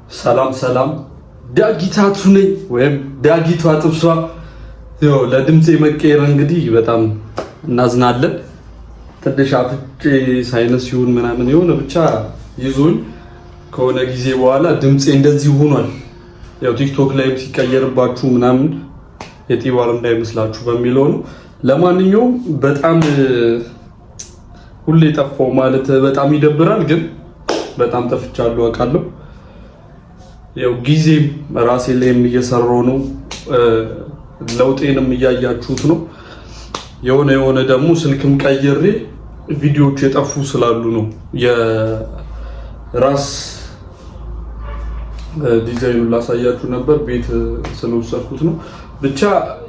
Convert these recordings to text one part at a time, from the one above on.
ሰላም ዳጊታቱ ነኝ ወይም ዳጊቷ ጥብሷ። ያው ለድምጼ መቀየር እንግዲህ በጣም እናዝናለን። ትንሽ አፍጬ ሳይነስ ይሁን ምናምን የሆነ ብቻ ይዞኝ ከሆነ ጊዜ በኋላ ድምጼ እንደዚህ ሆኗል። ያው ቲክቶክ ላይ ሲቀየርባችሁ ምናምን የጢባር እንዳይመስላችሁ በሚለው ነው። ለማንኛውም በጣም ሁሌ ጠፋው ማለት በጣም ይደብራል፣ ግን በጣም ጠፍቻለሁ አውቃለሁ። ያው ጊዜም ራሴ ላይም እየሰራው ነው፣ ለውጤንም እያያችሁት ነው። የሆነ ደግሞ ስልክም ቀይሬ ቪዲዮዎች የጠፉ ስላሉ ነው የራስ ዲዛይኑን ላሳያችሁ ነበር፣ ቤት ስለወሰድኩት ነው። ብቻ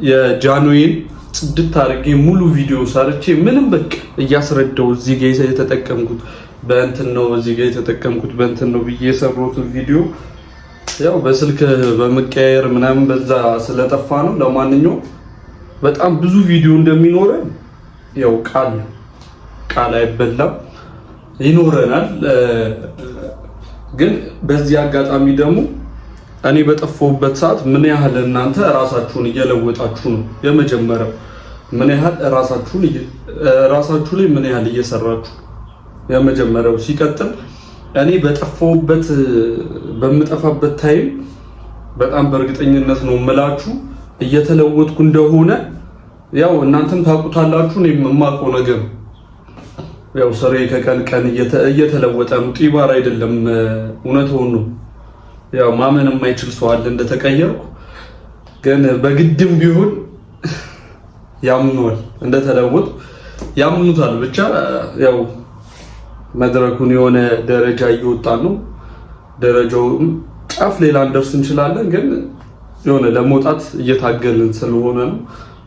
የጃንዌን ጽድት አድርጌ ሙሉ ቪዲዮ ሰርቼ ምንም በቃ እያስረዳው እዚህ ጋር የተጠቀምኩት በእንትን ነው፣ እዚህ ጋር የተጠቀምኩት በእንትን ነው ብዬ የሰራሁት ቪዲዮ ያው በስልክ በመቀያየር ምናምን በዛ ስለጠፋ ነው። ለማንኛውም በጣም ብዙ ቪዲዮ እንደሚኖረን ያው ቃል አይበላም ይኖረናል። ግን በዚህ አጋጣሚ ደግሞ እኔ በጠፋሁበት ሰዓት ምን ያህል እናንተ ራሳችሁን እየለወጣችሁ ነው። የመጀመሪያው ምን ያህል ራሳችሁ ላይ ምን ያህል እየሰራችሁ የመጀመሪያው። ሲቀጥል እኔ በምጠፋበት ታይም በጣም በእርግጠኝነት ነው የምላችሁ እየተለወጥኩ እንደሆነ ያው እናንተም ታውቁታላችሁ። እኔም የማውቀው ነገር ያው ስራዬ ከቀን ቀን እየተለወጠ ነው። ጢባር አይደለም እውነቱን ነው። ያው ማመን የማይችል ሰው አለ እንደተቀየርኩ፣ ግን በግድም ቢሆን ያምኑዋል እንደተለወጥኩ ያምኑታል። ብቻ ያው መድረኩን የሆነ ደረጃ እየወጣን ነው። ደረጃውም ጫፍ ሌላ እንደርስ እንችላለን፣ ግን የሆነ ለመውጣት እየታገልን ስለሆነ ነው።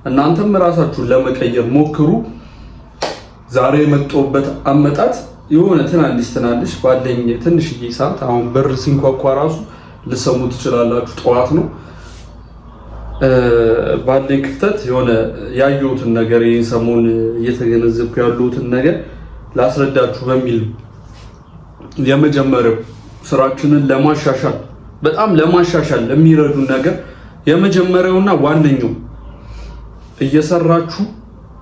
እናንተም ራሳችሁን ለመቀየር ሞክሩ። ዛሬ የመጣሁበት አመጣጥ የሆነ ትናንሽ ባለኝ ትንሽዬ ሰዓት አሁን በር ሲንኳኳ ራሱ ልሰሙ ትችላላችሁ። ጠዋት ነው ባለኝ ክፍተት የሆነ ያየሁትን ነገር ይሄን ሰሞን እየተገነዘብኩ ያለሁትን ነገር ላስረዳችሁ በሚል የመጀመሪያው ስራችንን ለማሻሻል በጣም ለማሻሻል የሚረዱን ነገር የመጀመሪያውና ዋነኛው እየሰራችሁ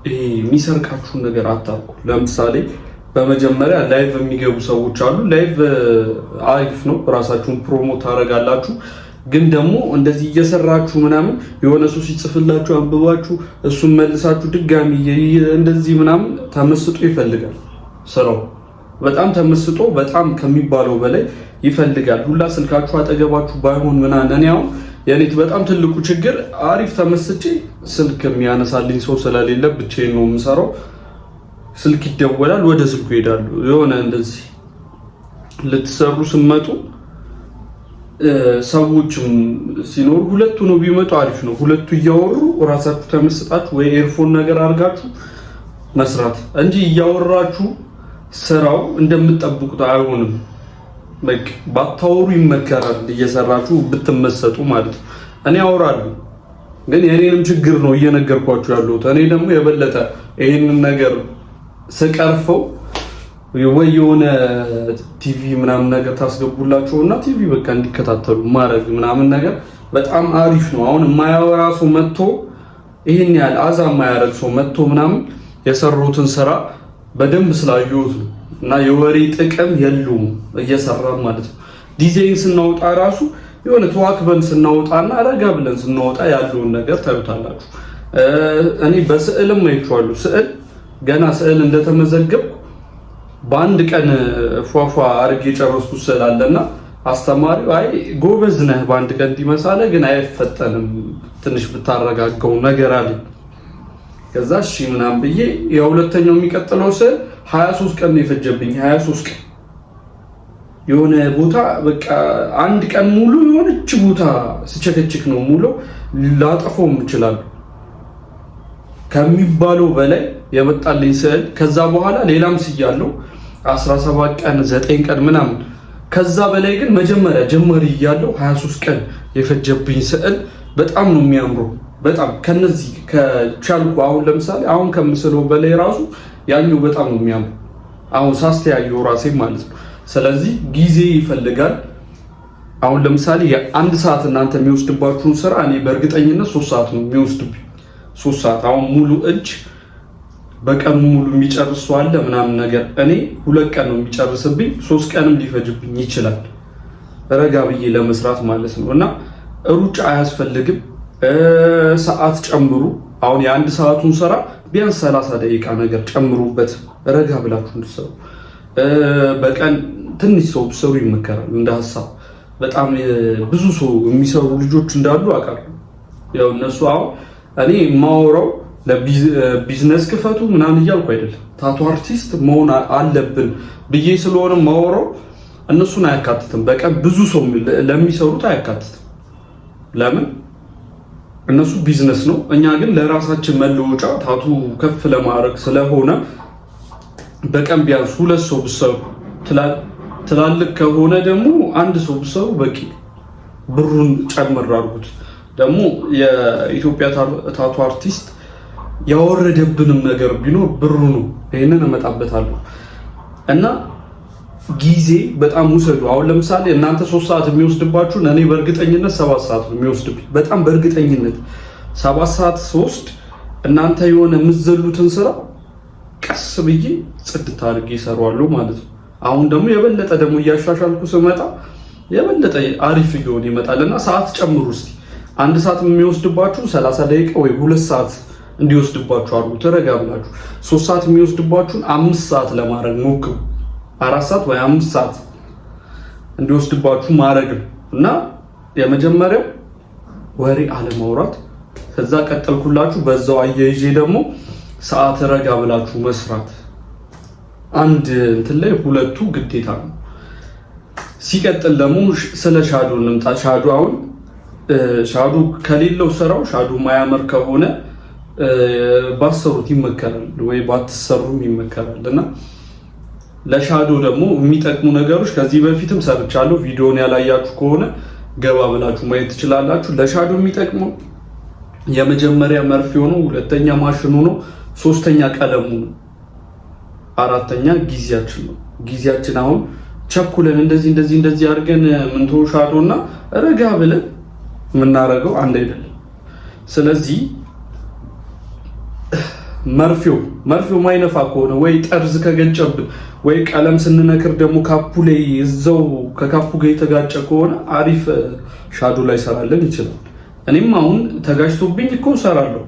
የሚሰርቃችሁን ነገር አታርጉ። ለምሳሌ በመጀመሪያ ላይቭ የሚገቡ ሰዎች አሉ። ላይቭ አሪፍ ነው፣ ራሳችሁን ፕሮሞት ታደርጋላችሁ። ግን ደግሞ እንደዚህ እየሰራችሁ ምናምን የሆነ ሰው ሲጽፍላችሁ አንብባችሁ እሱን መልሳችሁ ድጋሚ እንደዚህ ምናምን ተመስጦ ይፈልጋል። ስራው በጣም ተመስጦ በጣም ከሚባለው በላይ ይፈልጋል። ሁላ ስልካችሁ አጠገባችሁ ባይሆን ምናምን እኔ አሁን የኔት በጣም ትልቁ ችግር አሪፍ ተመስጬ ስልክ የሚያነሳልኝ ሰው ስለሌለ ብቻዬን ነው የምሰራው። ስልክ ይደወላል፣ ወደ ስልኩ ይሄዳሉ። የሆነ እንደዚህ ልትሰሩ ስመጡ ሰዎችም ሲኖሩ ሁለቱ ነው ቢመጡ አሪፍ ነው። ሁለቱ እያወሩ ራሳችሁ ተመስጣችሁ ወይ ኤርፎን ነገር አድርጋችሁ መስራት እንጂ እያወራችሁ ስራው እንደምትጠብቁት አይሆንም። በቃ ባታወሩ ይመከራል፣ እየሰራችሁ ብትመሰጡ ማለት ነው። እኔ አወራለሁ፣ ግን የኔንም ችግር ነው እየነገርኳችሁ ያለሁት። እኔ ደግሞ የበለጠ ይሄንን ነገር ስቀርፈው ወይ የሆነ ቲቪ ምናምን ነገር ታስገቡላቸውና ቲቪ በቃ እንዲከታተሉ ማድረግ ምናምን ነገር በጣም አሪፍ ነው። አሁን የማያወራ ሰው መጥቶ ይሄን ያህል አዛ የማያደርግ ሰው መጥቶ ምናምን የሰሩትን ስራ በደንብ ስላየሁት ነው። እና የወሬ ጥቅም የለውም እየሰራ ማለት ነው። ዲዛይን ስናወጣ ራሱ የሆነ ተዋክበን ስናወጣና ረጋ ብለን ስናወጣ ያለውን ነገር ታዩታላችሁ። እኔ በስዕልም አይቼዋለሁ። ገና ስዕል እንደተመዘገብኩ በአንድ ቀን ፏፏ አርጌ የጨረስኩት ስዕል አለና አስተማሪው አይ ጎበዝ ነህ በአንድ ቀን እንዲመሳለ ግን አይፈጠንም ትንሽ ብታረጋጋው ነገር አለ። ከዛ እሺ ምናምን ብዬ የሁለተኛው የሚቀጥለው ስዕል 23 ቀን ነው የፈጀብኝ። 23 ቀን የሆነ ቦታ በቃ አንድ ቀን ሙሉ የሆነች ቦታ ስቸከችክ ነው ሙሉ ላጠፋውም እችላለሁ ከሚባለው በላይ የመጣልኝ ስዕል። ከዛ በኋላ ሌላም ስያለው 17 ቀን 9 ቀን ምናምን። ከዛ በላይ ግን መጀመሪያ ጀመሪ እያለው 23 ቀን የፈጀብኝ ስዕል በጣም ነው የሚያምረው። በጣም ከነዚህ ከቻልኩ አሁን ለምሳሌ አሁን ከምስለው በላይ ራሱ ያኛው በጣም ነው የሚያምረው። አሁን ሳስተያየው ራሴ ማለት ነው። ስለዚህ ጊዜ ይፈልጋል። አሁን ለምሳሌ የአንድ ሰዓት እናንተ የሚወስድባችሁን ስራ እኔ በእርግጠኝነት 3 ሰዓት ነው የሚወስድብኝ። 3 ሰዓት አሁን ሙሉ እጅ በቀን ሙሉ የሚጨርስ ሰው አለ ምናምን ነገር፣ እኔ 2 ቀን ነው የሚጨርስብኝ። 3 ቀንም ሊፈጅብኝ ይችላል ረጋ ብዬ ለመስራት ማለት ነው። እና ሩጫ አያስፈልግም። ሰዓት ጨምሩ። አሁን የአንድ ሰዓቱን ስራ ቢያንስ 30 ደቂቃ ነገር ጨምሩበት፣ ረጋ ብላችሁ እንድትሰሩ። በቀን ትንሽ ሰው ብሰሩ ይመከራል እንደ ሀሳብ። በጣም ብዙ ሰው የሚሰሩ ልጆች እንዳሉ አውቃለሁ። ያው እነሱ አሁን እኔ የማወራው ለቢዝነስ ክፈቱ ምናምን እያልኩ አይደለም፣ ታቱ አርቲስት መሆን አለብን ብዬ ስለሆነ ማወራው እነሱን አያካትትም። በቀን ብዙ ሰው ለሚሰሩት አያካትትም። ለምን? እነሱ ቢዝነስ ነው። እኛ ግን ለራሳችን መለወጫ ታቱ ከፍ ለማድረግ ስለሆነ በቀን ቢያንስ 2 ሰው ብሰሩ፣ ትላልቅ ከሆነ ደግሞ 1 ሰው ብሰሩ በቂ። ብሩን ጨምር አድርጉት። ደግሞ የኢትዮጵያ ታቱ አርቲስት ያወረደብንም ነገር ቢኖር ብሩ ነው። ይሄንን እመጣበታለሁ። እና ጊዜ በጣም ውሰዱ። አሁን ለምሳሌ እናንተ 3 ሰዓት የሚወስድባችሁን እኔ በእርግጠኝነት 7 ሰዓት ነው የሚወስድብኝ። በጣም በእርግጠኝነት 7 ሰዓት ሶስት እናንተ የሆነ የምትዘሉትን ስራ ቀስ ብዬ ጽድት አድርጌ እሰራዋለሁ ማለት ነው። አሁን ደግሞ የበለጠ ደግሞ እያሻሻልኩ ስመጣ የበለጠ አሪፍ እየሆነ ይመጣልና ሰዓት ጨምሩ እስቲ። 1 ሰዓት የሚወስድባችሁ 30 ደቂቃ ወይ 2 ሰዓት እንዲወስድባችሁ አድርጉ። ተረጋ ብላችሁ 3 ሰዓት የሚወስድባችሁን 5 ሰዓት ለማድረግ ሞክሩ። 4 ሰዓት ወይ 5 ሰዓት እንዲወስድባችሁ ማድረግ ነው። እና የመጀመሪያው ወሬ አለማውራት። ከዛ ቀጠልኩላችሁ። በዛው አያይዤ ደግሞ ሰዓት ረጋ ብላችሁ መስራት። አንድ እንትን ላይ ሁለቱ ግዴታ ነው። ሲቀጥል ደግሞ ስለ ሻዶ እንምጣ። ሻዶ አሁን ሻዶ ከሌለው ስራው ሻዶ ማያመር ከሆነ ባሰሩት ይመከራል ወይ ባትሰሩም ይመከራል። እና ለሻዶ ደግሞ የሚጠቅሙ ነገሮች ከዚህ በፊትም ሰርቻለሁ። ቪዲዮን ያላያችሁ ከሆነ ገባ ብላችሁ ማየት ትችላላችሁ። ለሻዶ የሚጠቅመው የመጀመሪያ መርፌው ነው፣ ሁለተኛ ማሽኑ ነው፣ ሶስተኛ ቀለሙ ነው፣ አራተኛ ጊዜያችን ነው። ጊዜያችን አሁን ቸኩለን እንደዚህ አድርገን ምንቶ ሻዶና ረጋ ብለን የምናደርገው አንድ አይደለም። ስለዚህ መርፌው ማይነፋ ከሆነ ወይ ጠርዝ ከገጨብን ወይ ቀለም ስንነክር ደግሞ ካፑ ላይ እዛው ከካፑ ጋር የተጋጨ ከሆነ አሪፍ ሻዶ ላይ ሰራለን ይችላል። እኔም አሁን ተጋጭቶብኝ እኮ ሰራለሁ፣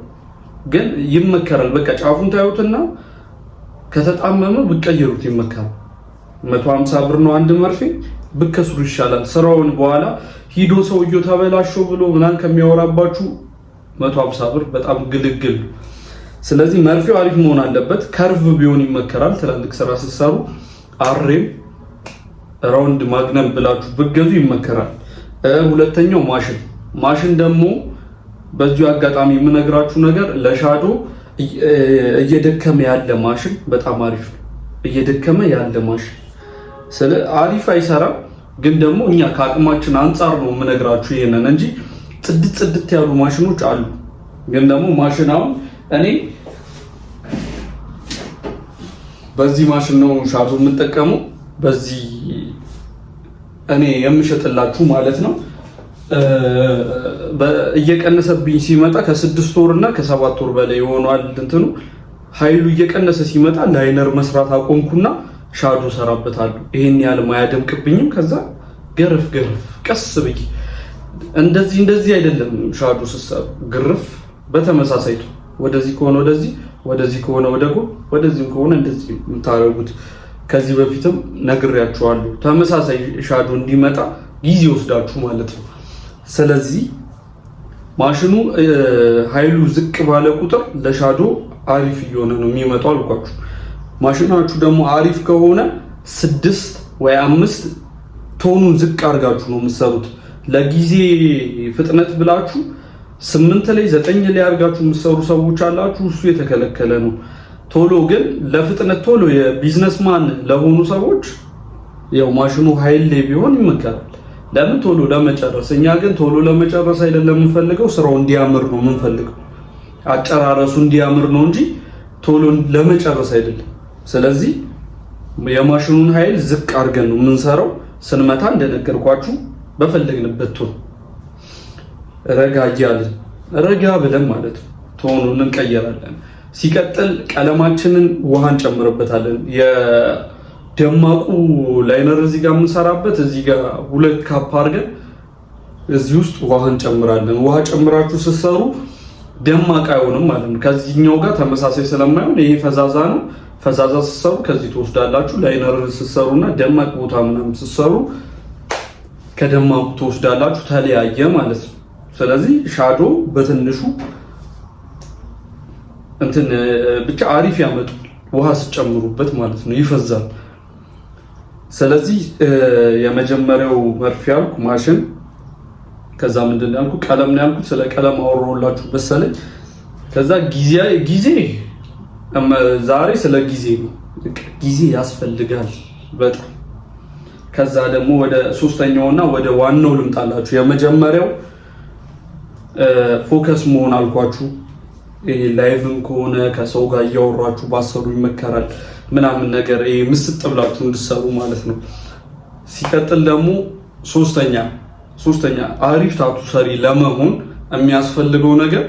ግን ይመከራል። በቃ ጫፉን ታዩትና ከተጣመመ ብትቀይሩት ይመከራል። 150 ብር ነው አንድ መርፌ፣ ብከስሩ ይሻላል። ስራውን በኋላ ሂዶ ሰውየው ተበላሽቶ ብሎ ምናምን ከሚያወራባችሁ 150 ብር በጣም ግልግል። ስለዚህ መርፌው አሪፍ መሆን አለበት። ከርቭ ቢሆን ይመከራል። ትላልቅ ስራ ስትሰሩ አሬም ራውንድ ማግነም ብላችሁ ብገዙ ይመከራል። ሁለተኛው ማሽን ደግሞ በዚሁ አጋጣሚ የምነግራችሁ ነገር ለሻዶ እየደከመ ያለ ማሽን በጣም አሪፍ ነው። እየደከመ ያለ ማሽን አሪፍ አይሰራም፣ ግን ደግሞ እኛ ከአቅማችን አንጻር ነው የምነግራችሁ ይሄንን እንጂ ጽድት ያሉ ማሽኖች አሉ። ግን ደግሞ ማሽን አሁን እኔ በዚህ ማሽን ነው ሻዶ የምጠቀመው፣ በዚህ እኔ የምሸጥላችሁ ማለት ነው። እየቀነሰብኝ ሲመጣ ከ6 ወር እና ከ7 ወር በላይ ሆኗል። እንትኑ ኃይሉ እየቀነሰ ሲመጣ ላይነር መስራት አቆምኩና ሻዶ ሰራበታለሁ። ይሄን ያህል ማያደምቅብኝም። ከዛ ገርፍ ቀስ ብዬ እንደዚህ አይደለም ሻዶ ስሰሩ ግርፍ በተመሳሳይ ወደዚህ ከሆነ ወደዚህ ከሆነ ወደ ጎን፣ ወደዚህም ከሆነ እንደዚህ የምታረጉት። ከዚህ በፊትም ነግሬያችኋለሁ። ተመሳሳይ ሻዶ እንዲመጣ ጊዜ ወስዳችሁ ማለት ነው። ስለዚህ ማሽኑ ኃይሉ ዝቅ ባለ ቁጥር ለሻዶ አሪፍ እየሆነ ነው የሚመጣው አልኳችሁ። ማሽናችሁ ደግሞ አሪፍ ከሆነ 6 ወይ 5 ቶኑን ዝቅ አድርጋችሁ ነው የምትሰሩት። ለጊዜ ፍጥነት ብላችሁ 8 ላይ 9 ላይ አድርጋችሁ የምትሰሩ ሰዎች አላችሁ። እሱ የተከለከለ ነው። ቶሎ ግን ለፍጥነት ቶሎ የቢዝነስማን ለሆኑ ሰዎች ያው ማሽኑ ኃይል ላይ ቢሆን ይመከራል። ለምን ቶሎ ለመጨረስ። እኛ ግን ቶሎ ለመጨረስ አይደለም የምንፈልገው፣ ስራው እንዲያምር ነው የምንፈልገው። አጨራረሱ እንዲያምር ነው እንጂ ቶሎ ለመጨረስ አይደለም። ስለዚህ የማሽኑን ኃይል ዝቅ አድርገን ነው የምንሰራው። ስንመታ እንደነገርኳችሁ በፈለግንበት ቶን ረጋ እያልን ረጋ ብለን ማለት ነው ቶኑን እንቀየራለን። ሲቀጥል ቀለማችንን ውሃ እንጨምርበታለን። የደማቁ ላይነር እዚህ ጋር የምንሰራበት እዚህ ጋር 2 ካፕ አድርገን እዚህ ውስጥ ውሃ እንጨምራለን። ውሃ ጨምራችሁ ስትሰሩ ደማቅ አይሆንም ማለት ነው። ከዚህኛው ጋር ተመሳሳይ ስለማይሆን ይሄ ፈዛዛ ነው። ፈዛዛ ስትሰሩ ከዚህ ትወስዳላችሁ። ላይነር ስትሰሩና ደማቅ ቦታ ምናምን ስትሰሩ ከደማቁ ትወስዳላችሁ። ተለያየ ማለት ነው። ስለዚህ ሻዶ በትንሹ እንትን ብቻ አሪፍ ያመጡ ውሃ ስጨምሩበት ማለት ነው፣ ይፈዛል። ስለዚህ የመጀመሪያው መርፌ ያልኩ ማሽን፣ ከዛ ምንድን ያልኩ ቀለም ነው ያልኩት። ስለ ቀለም አወራሁላችሁ መሰለኝ። ከዛ ጊዜ ዛሬ ስለ ጊዜ ነው። ጊዜ ያስፈልጋል በጣም። ከዛ ደግሞ ወደ ሶስተኛውና ወደ ዋናው ልምጣላችሁ። የመጀመሪያው ፎከስ መሆን አልኳችሁ። ላይቭም ከሆነ ከሰው ጋር እያወራችሁ ባሰሩ ይመከራል ምናምን ነገር ምስጥ ብላችሁ እንድትሰሩ ማለት ነው። ሲቀጥል ደግሞ ሶስተኛ አሪፍ ታቱ ሰሪ ለመሆን የሚያስፈልገው ነገር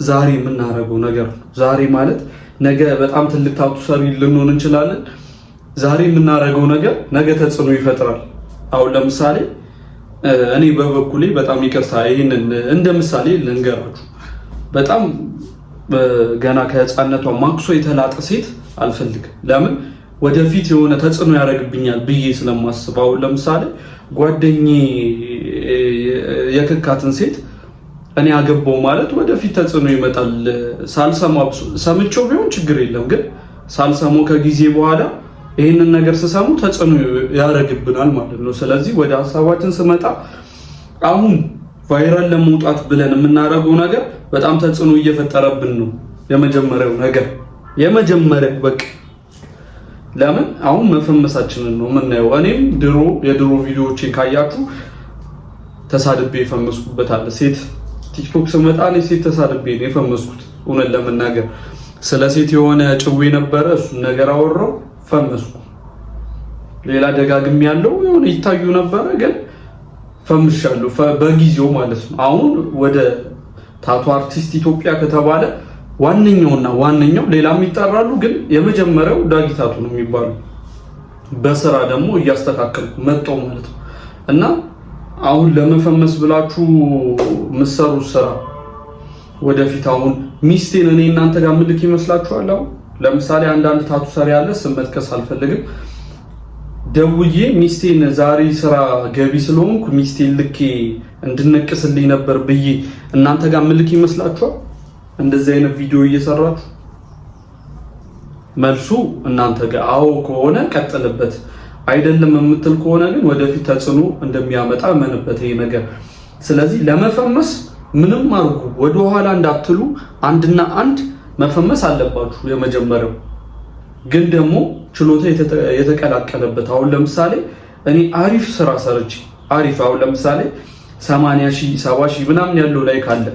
ዛሬ የምናደርገው ነገር ነው። ዛሬ ማለት ነገ በጣም ትልቅ ታቱ ሰሪ ልንሆን እንችላለን። ዛሬ የምናደርገው ነገር ነገ ተጽዕኖ ይፈጥራል። አሁን ለምሳሌ እኔ በበኩሌ በጣም ይቅርታ ይሄንን እንደ ምሳሌ ልንገራችሁ። በጣም ገና ከህፃነቷ ማክሶ የተላጠ ሴት አልፈልግም። ለምን? ወደፊት የሆነ ተጽዕኖ ያደርግብኛል ብዬ ስለማስብ። አሁን ለምሳሌ ጓደኛዬ የክካትን ሴት እኔ አገባው ማለት ወደፊት ተጽዕኖ ይመጣል። ሳልሰማው ሰምቼው ቢሆን ችግር የለም፣ ግን ሳልሰማው ከጊዜ በኋላ ይህንን ነገር ስሰሙ ተጽዕኖ ያደርግብናል ማለት ነው። ስለዚህ ወደ ሀሳባችን ስመጣ አሁን ቫይራል ለመውጣት ብለን የምናደርገው ነገር በጣም ተጽዕኖ እየፈጠረብን ነው። የመጀመሪያው በቃ ለምን አሁን መፈመሳችንን ነው የምናየው። እኔም የድሮ ቪዲዮዎችን ካያችሁ ተሳድቤ የፈመስኩበት አለ። ሴት ቲክቶክ ስመጣ እኔ ሴት ተሳድቤ ነው የፈመስኩት። እውነት ለመናገር ስለ ሴት የሆነ ጭዌ ነበረ፣ እሱን ነገር አወራው ፈመስኩ። ሌላ ደጋግም ያለው የሆነ ይታዩ ነበረ ግን ፈምሻለሁ በጊዜው ማለት ነው። አሁን ወደ ታቱ አርቲስት ኢትዮጵያ ከተባለ ዋነኛው ሌላም ይጠራሉ፣ ግን የመጀመሪያው ዳጊ ታቱ ነው የሚባሉ። በስራ ደግሞ እያስተካከልኩ መጣሁ ማለት ነው። እና አሁን ለመፈመስ ብላችሁ የምትሰሩት ስራ ወደፊት አሁን ሚስቴን እኔ እናንተ ጋር ምልክ ይመስላችኋል? አሁን ለምሳሌ አንዳንድ ታቱ ሰሪ ያለ ስም መጥቀስ አልፈልግም፣ ደውዬ ሚስቴን ዛሬ ስራ ገቢ ስለሆንኩ ሚስቴን ልኬ እንድነቅስልኝ ነበር ብዬ እናንተ ጋር ምልክ ይመስላችኋል? እንደዚህ አይነት ቪዲዮ እየሰራችሁ መልሱ እናንተ ጋር አዎ ከሆነ ቀጥልበት፣ አይደለም የምትል ከሆነ ግን ወደፊት ተጽዕኖ እንደሚያመጣ መንበት ይሄ ነገር። ስለዚህ ለመፈመስ ምንም አድርጉ ወደ ኋላ እንዳትሉ፣ አንድና አንድ መፈመስ አለባችሁ። የመጀመሪያው ግን ደግሞ ችሎታ የተቀላቀለበት። አሁን ለምሳሌ እኔ አሪፍ ስራ ሰርቼ አሁን ለምሳሌ 80,000 70,000 ምናምን ያለው ላይ ካለ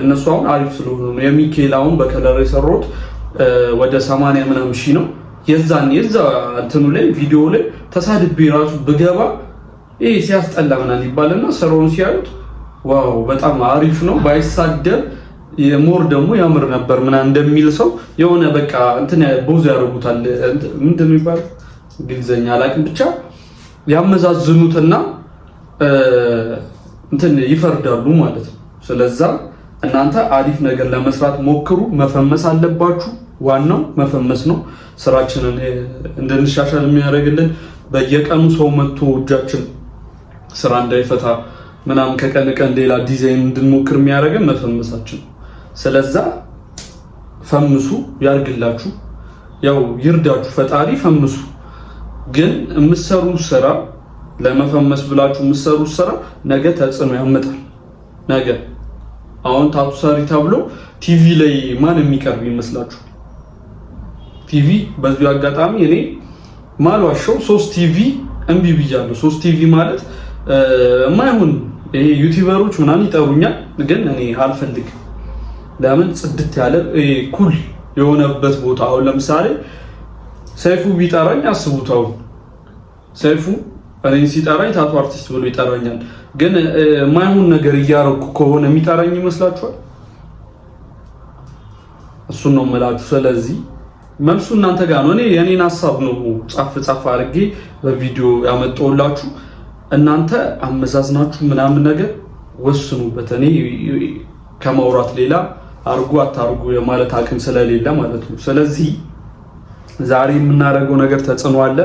እነሱ አሁን አሪፍ ስለሆኑ ነው። የሚካኤል አሁን በከለር የሰሩት ወደ 80 ምናምን ሺህ ነው። የዛ እንትኑ ላይ ቪዲዮ ላይ ተሳድቤ ራሱ ብገባ ይሄ ሲያስጠላ ምናምን ይባልና ስራውን ሲያዩት ዋው በጣም አሪፍ ነው ባይሳደብ የሞር ደግሞ ያምር ነበር ምናምን እንደሚል ሰው የሆነ በቃ እንትን ቦዝ ያደርጉታል። ምንድን ነው ይባል እንግሊዘኛ አላውቅም፣ ብቻ ያመዛዝኑትና እንትን ይፈርዳሉ ማለት ነው። ስለዛ እናንተ አሪፍ ነገር ለመስራት ሞክሩ። መፈመስ አለባችሁ። ዋናው መፈመስ ነው። ስራችንን እንድንሻሻል የሚያደርግልን በየቀኑ ሰው መጥቶ እጃችን ስራ እንዳይፈታ ምናምን ከቀን ቀን ሌላ ዲዛይን እንድንሞክር የሚያደርገን መፈመሳችን። ስለዛ ፈምሱ፣ ያርግላችሁ፣ ያው ይርዳችሁ ፈጣሪ። ፈምሱ። ግን የምትሰሩት ስራ ለመፈመስ ብላችሁ የምትሰሩት ስራ ነገ ተጽዕኖ ያመጣል። ነገ አሁን ታቱ ሰሪ ተብሎ ቲቪ ላይ ማን የሚቀርብ ይመስላችሁ? ቲቪ በዚህ አጋጣሚ እኔ ማልዋሸው 3 ቲቪ እምቢ ብያለሁ። 3 ቲቪ ማለት የማይሆን ይሄ ዩቲዩበሮች ምናምን ይጠሩኛል፣ ግን እኔ አልፈልግም። ለምን ጽድት ያለ ኩል የሆነበት ቦታ። አሁን ለምሳሌ ሰይፉ ቢጠራኝ አስቡት። አሁን ሰይፉ እኔን ሲጠራኝ ታቱ አርቲስት ብሎ ይጠራኛል። ግን ማይሆን ነገር እያረኩ ከሆነ የሚጠራኝ ይመስላችኋል? እሱን ነው የምላችሁ። ስለዚህ መልሱ እናንተ ጋር ነው። እኔ የኔን ሐሳብ ነው ጻፍ አድርጌ በቪዲዮ ያመጣሁላችሁ። እናንተ አመዛዝናችሁ ምናምን ነገር ወስኑበት። እኔ ከማውራት ሌላ አርጉ አታርጉ የማለት አቅም ስለሌለ ማለት ነው። ስለዚህ ዛሬ የምናደርገው ነገር ተጽዕኖ አለ።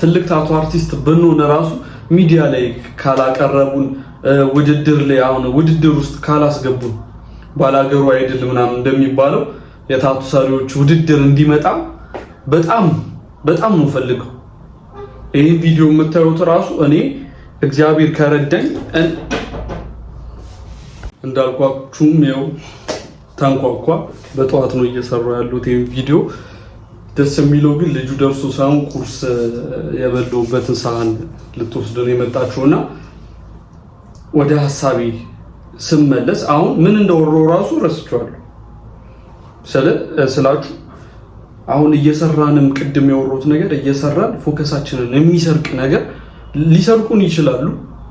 ትልቅ ታቱ አርቲስት ብንሆን ራሱ ሚዲያ ላይ ካላቀረቡን፣ ውድድር ላይ አሁን ውድድር ውስጥ ካላስገቡን፣ ባላገሩ አይደል ምናምን እንደሚባለው የታቱ ሰሪዎች ውድድር እንዲመጣ በጣም ነው ፈልገው። ይሄን ቪዲዮ የምታዩት ራሱ እኔ እግዚአብሔር ከረዳኝ እንዳልኳችሁም ያው ታንኳኳ በጠዋት ነው እየሰራው ያሉት ይሄን ቪዲዮ። ደስ የሚለው ግን ልጁ ደርሶ ሳይሆን ቁርስ የበለውበትን ሳህን ልትወስድ ነው የመጣችውና ወደ ሐሳቤ ስመለስ አሁን ምን እንደወረው ራሱ ረስቻለሁ። ስላችሁ አሁን እየሰራንም ቅድም ያወሩት ነገር እየሰራን ፎከሳችንን የሚሰርቅ ነገር ሊሰርቁን ይችላሉ፣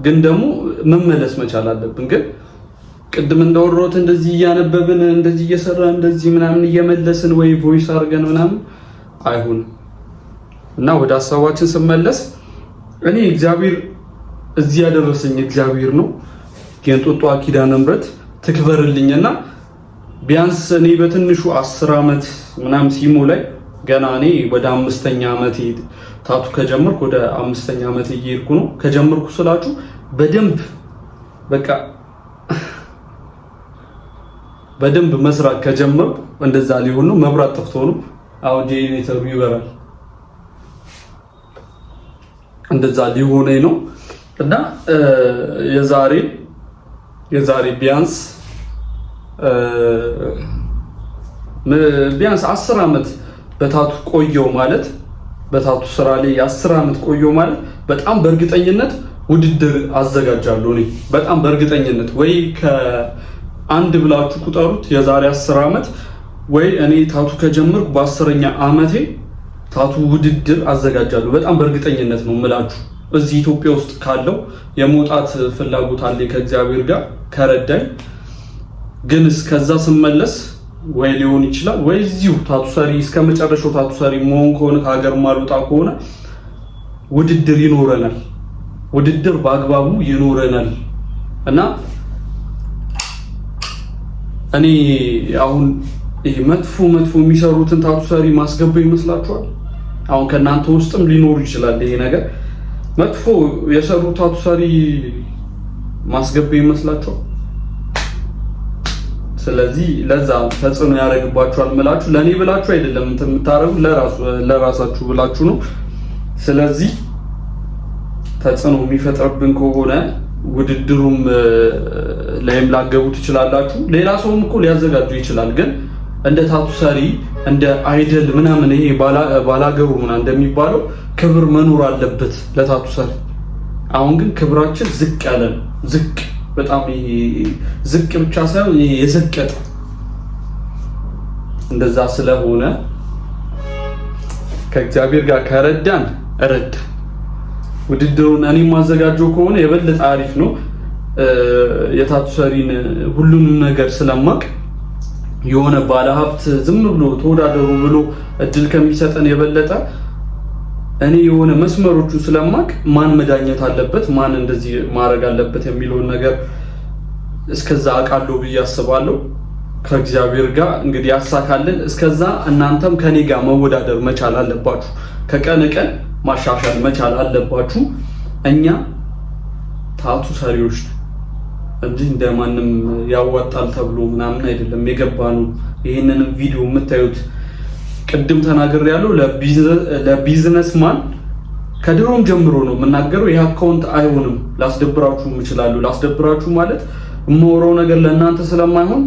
ግን ደግሞ መመለስ መቻል አለብን። ግን ቅድም እንዳወሩት እንደዚህ እያነበብን እንደዚህ እየሰራን እንደዚህ ምናምን እየመለስን ወይ ቮይስ አድርገን ምናምን አይሆንም። እና ወደ ሐሳባችን ስመለስ እኔ እግዚአብሔር እዚህ ያደረሰኝ እግዚአብሔር ነው። የእንጦጦ ኪዳነ ምሕረት ትክበርልኝና ቢያንስ እኔ በትንሹ 10 ዓመት ምናምን ሲሞላኝ ገና እኔ ወደ 5ኛ ዓመቴ ታቱ ከጀመርኩ ወደ 5ኛ ዓመቴ እየሄድኩ ነው። ከጀመርኩ ስላችሁ በደንብ መስራት ከጀመርኩ እንደዛ ሊሆን ነው። መብራት ጠፍቶ ነው አሁን ጄኔሬተሩ ይበራል። እንደዛ ሊሆነኝ ነው እና የዛሬ ቢያንስ 10 ዓመት በታቱ ቆየው ማለት በታቱ ስራ ላይ 10 ዓመት ቆየው ማለት በጣም በእርግጠኝነት ውድድር አዘጋጃለሁ። እኔ በጣም በእርግጠኝነት ወይ ከአንድ ብላችሁ ቁጠሩት የዛሬ 10 ዓመት ወይ እኔ ታቱ ከጀመርኩ በ10ኛ ዓመቴ ታቱ ውድድር አዘጋጃለሁ። በጣም በእርግጠኝነት ነው የምላችሁ። እዚህ ኢትዮጵያ ውስጥ ካለው የመውጣት ፍላጎት አለኝ ከእግዚአብሔር ጋር ከረዳኝ። ግን እስከዛ ስመለስ ወይ ሊሆን ይችላል ወይ እዚሁ ታቱ ሰሪ እስከመጨረሻው ታቱ ሰሪ መሆን ከሆነ ከሀገር ማልወጣ ከሆነ ውድድር ይኖረናል። ውድድር በአግባቡ ይኖረናል እና እኔ አሁን ይሄ መጥፎ የሚሰሩትን ታቱ ሰሪ ማስገባው ይመስላችኋል? አሁን ከናንተ ውስጥም ሊኖር ይችላል ይሄ ነገር። መጥፎ የሰሩ ታቱ ሰሪ ማስገባው ይመስላችኋል? ስለዚህ ለዛ ተጽዕኖ ያደርግባችኋል ምላችሁ። ለኔ ብላችሁ አይደለም የምታረጉት ለራሳችሁ ብላችሁ ነው። ስለዚህ ተጽዕኖ የሚፈጥርብን ከሆነ ውድድሩም ላይም ላገቡ ትችላላችሁ። ሌላ ሰውም እኮ ሊያዘጋጁ ይችላል። ግን እንደ ታቱ ሰሪ እንደ አይደል ምናምን ይሄ ባላገሩ ምናምን እንደሚባለው ክብር መኖር አለበት ለታቱ ሰሪ። አሁን ግን ክብራችን ዝቅ ያለ ነው። በጣም ዝቅ ብቻ ሳይሆን የዘቀጠ እንደዛ ስለሆነ ከእግዚአብሔር ጋር ከረዳን ውድድሩን እኔ ማዘጋጀው ከሆነ የበለጠ አሪፍ ነው። የታቱ ሰሪን ሁሉንም ነገር ስለማቅ የሆነ ባለሀብት ዝም ብሎ ተወዳደሩ ብሎ እድል ከሚሰጠን የበለጠ እኔ የሆነ መስመሮቹ ስለማቅ ማን መዳኘት አለበት ማን እንደዚህ ማድረግ አለበት የሚለውን ነገር እስከዛ አውቃለሁ ብዬ አስባለሁ። ከእግዚአብሔር ጋር እንግዲህ ያሳካልን። እስከዛ እናንተም ከኔ ጋር መወዳደር መቻል አለባችሁ። ከቀን ቀን ማሻሻል መቻል አለባችሁ። እኛ ታቱ ሰሪዎች እንጂ እንደማንም ያዋጣል ተብሎ ምናምን አይደለም የገባነው። ይሄንንም ቪዲዮ የምታዩት ቅድም ተናግሬያለሁ። ለቢዝነስማን ከድሮም ጀምሮ ነው የምናገረው። ይሄ አካውንት አይሆንም። ላስደብራችሁ እችላለሁ። ላስደብራችሁ ማለት የማወራው ነገር ለእናንተ ስለማይሆን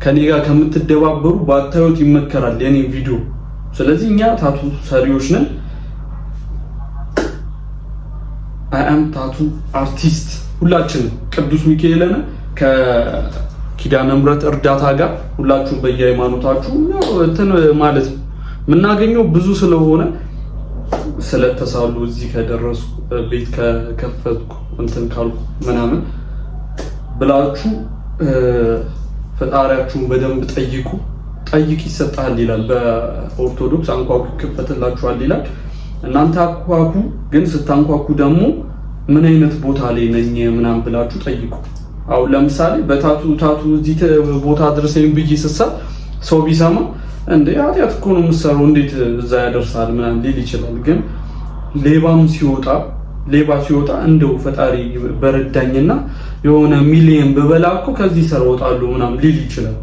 ከኔ ጋር ከምትደባበሩ ባታዩት ይመከራል የኔ ቪዲዮ። ስለዚህ እኛ ታቱ ሰሪዎች ነን። አም ታቱ አርቲስት ሁላችንም ቅዱስ ሚካኤልን ከኪዳነ ምሕረት እርዳታ ጋር ሁላችሁም በየሃይማኖታችሁ እንትን ማለት የምናገኘው ብዙ ስለሆነ ስለተሳሉ እዚህ ከደረሱ ቤት ከከፈትኩ እንትን ካልኩ ምናምን ብላችሁ ፈጣሪያችሁን በደንብ ጠይቁ። ጠይቅ ይሰጣል ይላል በኦርቶዶክስ። አንኳኩ ይከፈትላችኋል ይላል። እናንተ አኳኩ፣ ግን ስታንኳኩ ደግሞ ምን አይነት ቦታ ላይ ነኝ ምናምን ብላችሁ ጠይቁ። አሁን ለምሳሌ በታቱ እዚህ ቦታ ድረሰኝ ብዬ ስሳል ሰው ቢሰማ እንዴ ኃጢአት እኮ ነው የምትሰራው እንዴት እዛ ያደርሳል ምናምን ሊል ይችላል። ግን ሌባ ሲወጣ እንደው ፈጣሪ በረዳኝና የሆነ ሚሊየን በበላ እኮ ከዚህ ሰር ወጣለሁ ምናምን ሊል ይችላል።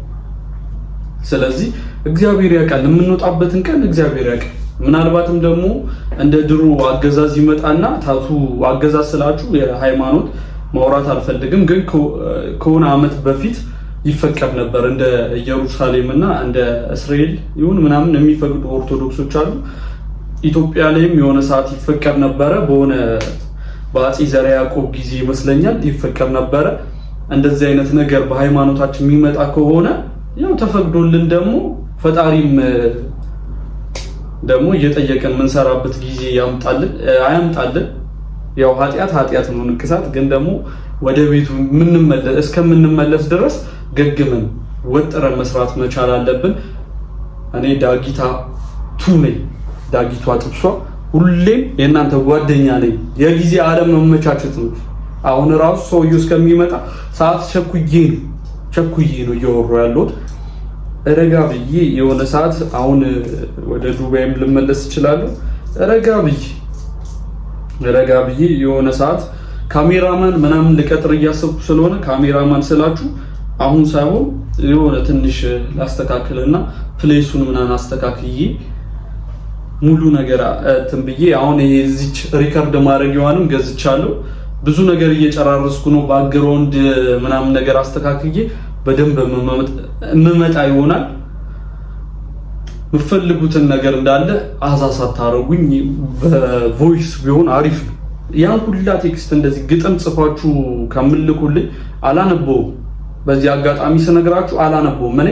ስለዚህ እግዚአብሔር ያውቃል፣ የምንወጣበትን ቀን እግዚአብሔር ያውቃል። ምናልባትም ደግሞ እንደ ድሮ አገዛዝ ይመጣና ታቱ አገዛዝ ስላችሁ የሃይማኖት ማውራት አልፈልግም፣ ግን ከሆነ ዓመት በፊት ይፈቀድ ነበር እንደ ኢየሩሳሌምና እንደ እስራኤል ይሁን ምናምን የሚፈቅዱ ኦርቶዶክሶች አሉ። ኢትዮጵያ ላይም የሆነ ሰዓት ይፈቀድ ነበረ። በአፄ ዘርዓ ያዕቆብ ጊዜ ይመስለኛል ይፈቀድ ነበረ። እንደዚህ አይነት ነገር በሃይማኖታችን የሚመጣ ከሆነ ያው ተፈቅዶልን ደግሞ ፈጣሪም ደግሞ እየጠየቀን የምንሰራበት ጊዜ አያምጣልን። ያው ኃጢአት ነው ንቅሳት፣ ግን ደግሞ ወደ ቤቱ እስከምንመለስ ድረስ ገግመን ወጥረን መስራት መቻል አለብን። እኔ ዳጊታ ነኝ፣ ዳጊቷ ጥብሷ። ሁሌም የእናንተ ጓደኛ ነኝ። የጊዜ ዓለም መመቻቸት ነው። አሁን ራሱ ሰውዬው እስከሚመጣ ሰዓት ቸኩዬ ነው እያወሩ ያለሁት። ረጋ ብዬ የሆነ ሰዓት አሁን ወደ ዱባይም ልመለስ እችላለሁ። ረጋ ብዬ የሆነ ሰዓት ካሜራማን ምናምን ልቀጥር እያሰብኩ ስለሆነ ካሜራማን ስላችሁ አሁን ሳይሆን የሆነ ትንሽ ላስተካክልና ፕሌሱን ምናምን አስተካክዬ ሙሉ ነገር ብዬ አሁን ይሄ እዚች ሪከርድ ማድረጊዋንም ገዝቻለሁ። ብዙ ነገር እየጨራረስኩ ነው። ባክግራውንድ ምናምን ነገር አስተካክዬ በደንብ የምመጣ ይሆናል። የምፈልጉትን ነገር እንዳለ አዛሳ ታረጉኝ። በቮይስ ቢሆን አሪፍ ነው። ያን ሁላ ቴክስት እንደዚህ ግጥም ጽፋችሁ ከምልኩልኝ አላነበውም። በዚህ አጋጣሚ ስነግራችሁ አላነበውም። እኔ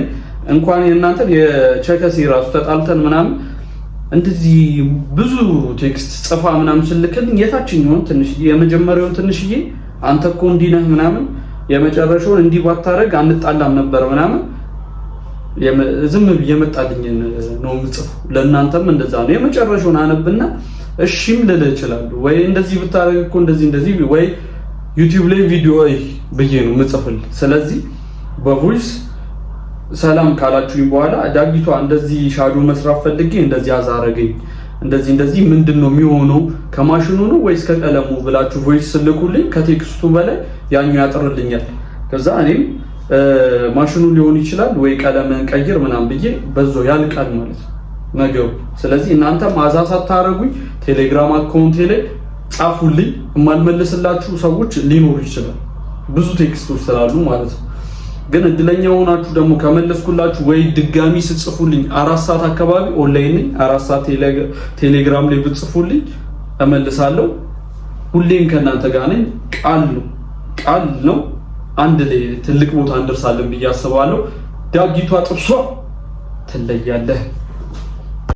እንኳን የእናንተን የቸከሴ ራሱ ተጣልተን ምናምን እንደዚህ ብዙ ቴክስት ጽፋ ምናምን ስልክልኝ የታችኛውን ትንሽዬ የመጀመሪያውን ትንሽዬ አንተ እኮ እንዲህ ነህ ምናምን የመጨረሻውን እንዲህ ባታረግ አንጣላም ነበር ምናምን ዝም ብዬ የመጣልኝን ነው የምጽፈው። ለእናንተም እንደዛ ነው። የመጨረሻውን አነብና እሺም ልል እችላለሁ። ወይ እንደዚህ ብታረግ እኮ እንደዚህ ወይ ዩቲዩብ ላይ ቪዲዮ ብዬ ነው የምጽፍል። ስለዚህ በቮይስ ሰላም ካላችሁኝ በኋላ ዳጊቷ እንደዚህ ሻዶ መስራት ፈልጌ እንደዚህ አዛረገኝ እንደዚህ ምንድነው የሚሆነው ከማሽኑ ነው ወይስ ከቀለሙ ብላችሁ ቮይስ ስልኩልኝ ከቴክስቱ በላይ ያኛው ያጥርልኛል። ከዛ እኔም ማሽኑ ሊሆን ይችላል ወይ ቀለምን ቀይር ምናምን ብዬ በዛው ያልቃል ማለት ነገሩ። ስለዚህ እናንተም አዛሳት ታረጉኝ። ቴሌግራም አካውንቴ ላይ ጻፉልኝ። የማልመልስላችሁ ሰዎች ሊኖሩ ይችላል፣ ብዙ ቴክስቶች ስላሉ ማለት ነው። ግን እድለኛ ሆናችሁ ደግሞ ከመለስኩላችሁ ወይ ድጋሚ ስጽፉልኝ 4 ሰዓት አካባቢ ኦንላይን ነኝ። 4 ሰዓት ቴሌግራም ላይ ብትጽፉልኝ እመልሳለሁ። ሁሌም ከእናንተ ጋር ነኝ። ቃል ነው። አንድ ላይ ትልቅ ቦታ እንደርሳለን ብዬ አስባለሁ። ዳጊቷ ጥብሷ ትለያለህ።